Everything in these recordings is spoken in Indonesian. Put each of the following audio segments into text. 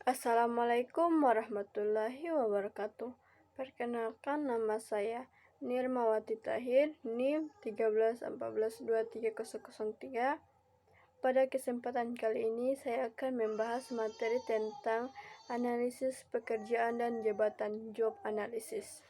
Assalamualaikum warahmatullahi wabarakatuh. Perkenalkan, nama saya Nirmawati Tahir, NIM 13142303. Pada kesempatan kali ini saya akan membahas materi tentang analisis pekerjaan dan jabatan, job analysis.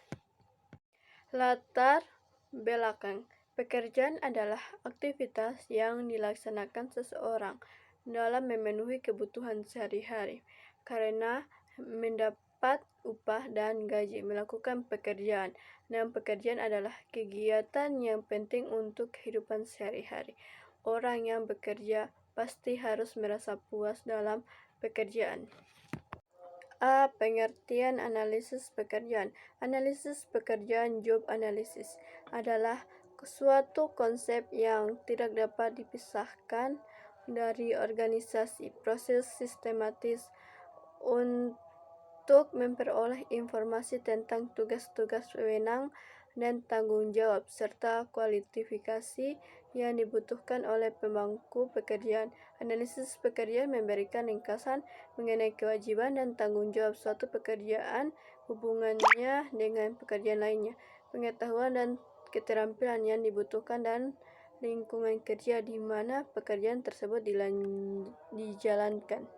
Latar belakang pekerjaan adalah aktivitas yang dilaksanakan seseorang dalam memenuhi kebutuhan sehari-hari karena mendapat upah dan gaji melakukan pekerjaan, dan pekerjaan adalah kegiatan yang penting untuk kehidupan sehari-hari. Orang yang bekerja pasti harus merasa puas dalam pekerjaan. A. Pengertian analisis pekerjaan. Analisis pekerjaan, job analysis, adalah suatu konsep yang tidak dapat dipisahkan dari organisasi proses sistematis untuk memperoleh informasi tentang tugas-tugas, wewenang, dan tanggung jawab, serta kualifikasi yang dibutuhkan oleh pemangku pekerjaan. Analisis pekerjaan memberikan ringkasan mengenai kewajiban dan tanggung jawab suatu pekerjaan, hubungannya dengan pekerjaan lainnya, pengetahuan dan keterampilan yang dibutuhkan, dan lingkungan kerja di mana pekerjaan tersebut dijalankan.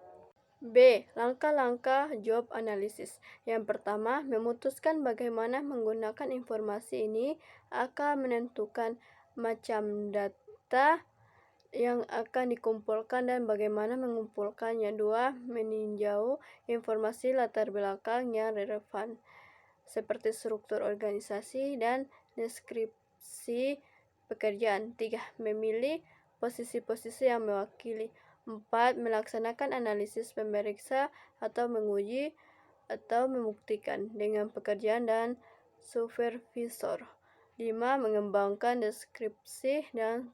B. Langkah-langkah job analysis. Yang pertama, memutuskan bagaimana menggunakan informasi ini akan menentukan macam data yang akan dikumpulkan dan bagaimana mengumpulkannya. 2. Meninjau informasi latar belakang yang relevan seperti struktur organisasi dan deskripsi pekerjaan. 3. Memilih posisi-posisi yang mewakili. 4. Melaksanakan analisis pemeriksa atau menguji atau membuktikan dengan pekerjaan dan supervisor. 5. Mengembangkan deskripsi dan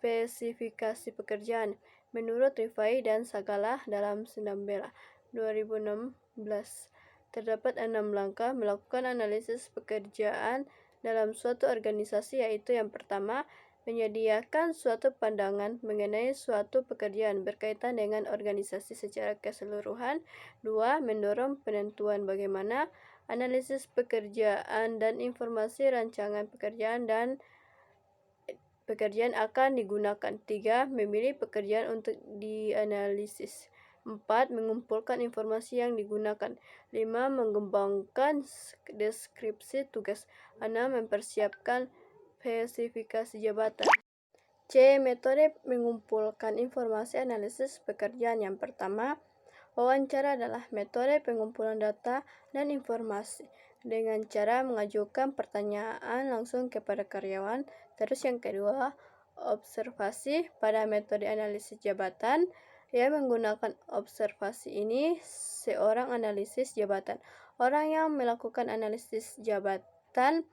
spesifikasi pekerjaan. Menurut Rifai dan Sagala dalam Senam Bela 2016, terdapat 6 langkah melakukan analisis pekerjaan dalam suatu organisasi, yaitu yang pertama, menyediakan suatu pandangan mengenai suatu pekerjaan berkaitan dengan organisasi secara keseluruhan. 2. Mendorong penentuan bagaimana analisis pekerjaan dan informasi rancangan pekerjaan akan digunakan. 3. Memilih pekerjaan untuk dianalisis. 4. Mengumpulkan informasi yang digunakan. 5. Mengembangkan deskripsi tugas. 6. Mempersiapkan spesifikasi jabatan. C. Metode mengumpulkan informasi analisis pekerjaan. Yang pertama, wawancara adalah metode pengumpulan data dan informasi dengan cara mengajukan pertanyaan langsung kepada karyawan. Terus yang kedua, observasi pada metode analisis jabatan. Yang menggunakan observasi ini, seorang analisis jabatan. Orang yang melakukan analisis jabatan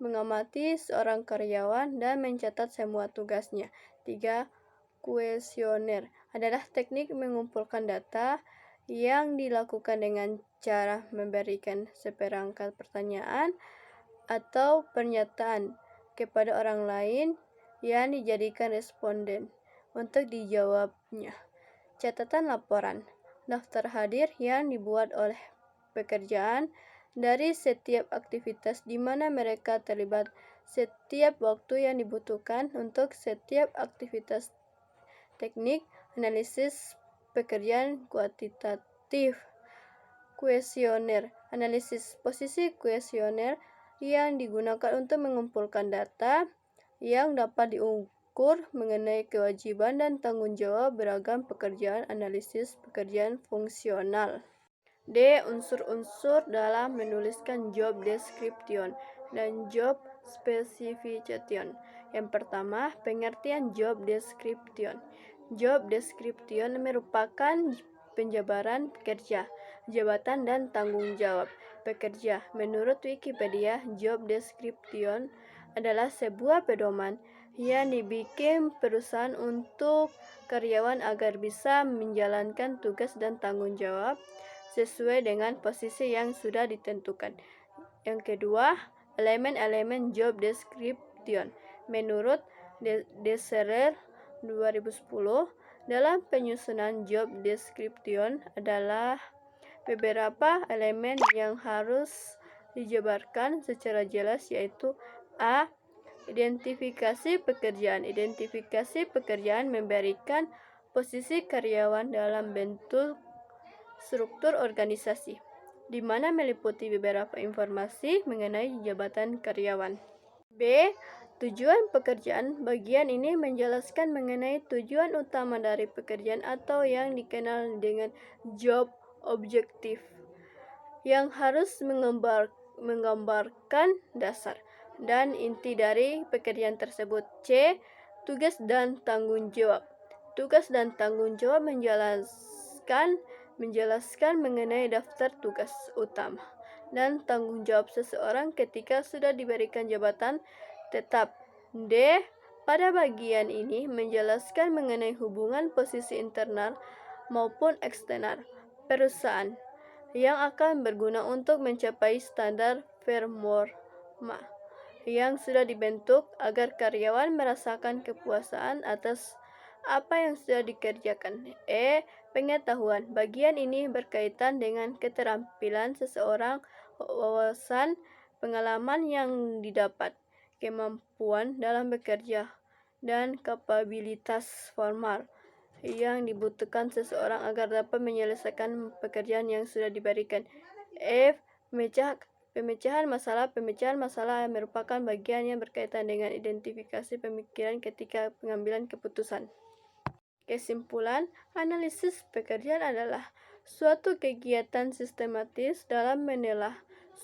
mengamati seorang karyawan dan mencatat semua tugasnya. 3. Kuesioner adalah teknik mengumpulkan data yang dilakukan dengan cara memberikan seperangkat pertanyaan atau pernyataan kepada orang lain yang dijadikan responden untuk dijawabnya. Catatan laporan, daftar hadir yang dibuat oleh pekerjaan dari setiap aktivitas di mana mereka terlibat, setiap waktu yang dibutuhkan untuk setiap aktivitas. Teknik analisis pekerjaan kuantitatif. Kuesioner analisis. Posisi kuesioner yang digunakan untuk mengumpulkan data yang dapat diukur mengenai kewajiban dan tanggung jawab beragam pekerjaan. Analisis pekerjaan fungsional. D. Unsur-unsur dalam menuliskan job description dan job specification. Yang pertama, pengertian job description. Job description merupakan penjabaran kerja, jabatan, dan tanggung jawab pekerja. Menurut Wikipedia, job description adalah sebuah pedoman yang dibikin perusahaan untuk karyawan agar bisa menjalankan tugas dan tanggung jawab sesuai dengan posisi yang sudah ditentukan. Yang kedua, elemen-elemen job description. Menurut Deserer 2010, Dalam penyusunan job description adalah beberapa elemen yang harus dijabarkan secara jelas, yaitu A. Identifikasi pekerjaan. Identifikasi pekerjaan memberikan posisi karyawan dalam bentuk struktur organisasi, di mana meliputi beberapa informasi mengenai jabatan karyawan. B. Tujuan pekerjaan. Bagian ini menjelaskan mengenai tujuan utama dari pekerjaan atau yang dikenal dengan job objektif, yang harus menggambarkan dasar dan inti dari pekerjaan tersebut. C. Tugas dan tanggung jawab. Tugas dan tanggung jawab menjelaskan mengenai daftar tugas utama dan tanggung jawab seseorang ketika sudah diberikan jabatan tetap. D. Pada bagian ini menjelaskan mengenai hubungan posisi internal maupun eksternal perusahaan yang akan berguna untuk mencapai standar performa yang sudah dibentuk agar karyawan merasakan kepuasan atas apa yang sudah dikerjakan. E. Pengetahuan. Bagian ini berkaitan dengan keterampilan seseorang, wawasan, pengalaman yang didapat, kemampuan dalam bekerja, dan kapabilitas formal yang dibutuhkan seseorang agar dapat menyelesaikan pekerjaan yang sudah diberikan. F. Pemecahan masalah. Pemecahan masalah merupakan bagian yang berkaitan dengan identifikasi pemikiran ketika pengambilan keputusan. Kesimpulan, analisis pekerjaan adalah suatu kegiatan sistematis dalam menelaah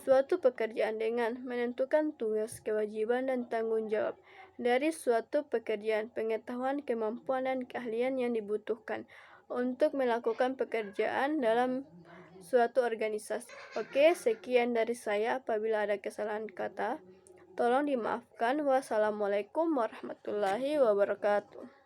suatu pekerjaan dengan menentukan tugas, kewajiban, dan tanggung jawab dari suatu pekerjaan, pengetahuan, kemampuan, dan keahlian yang dibutuhkan untuk melakukan pekerjaan dalam suatu organisasi. Oke, sekian dari saya. Apabila ada kesalahan kata, tolong dimaafkan. Wassalamualaikum warahmatullahi wabarakatuh.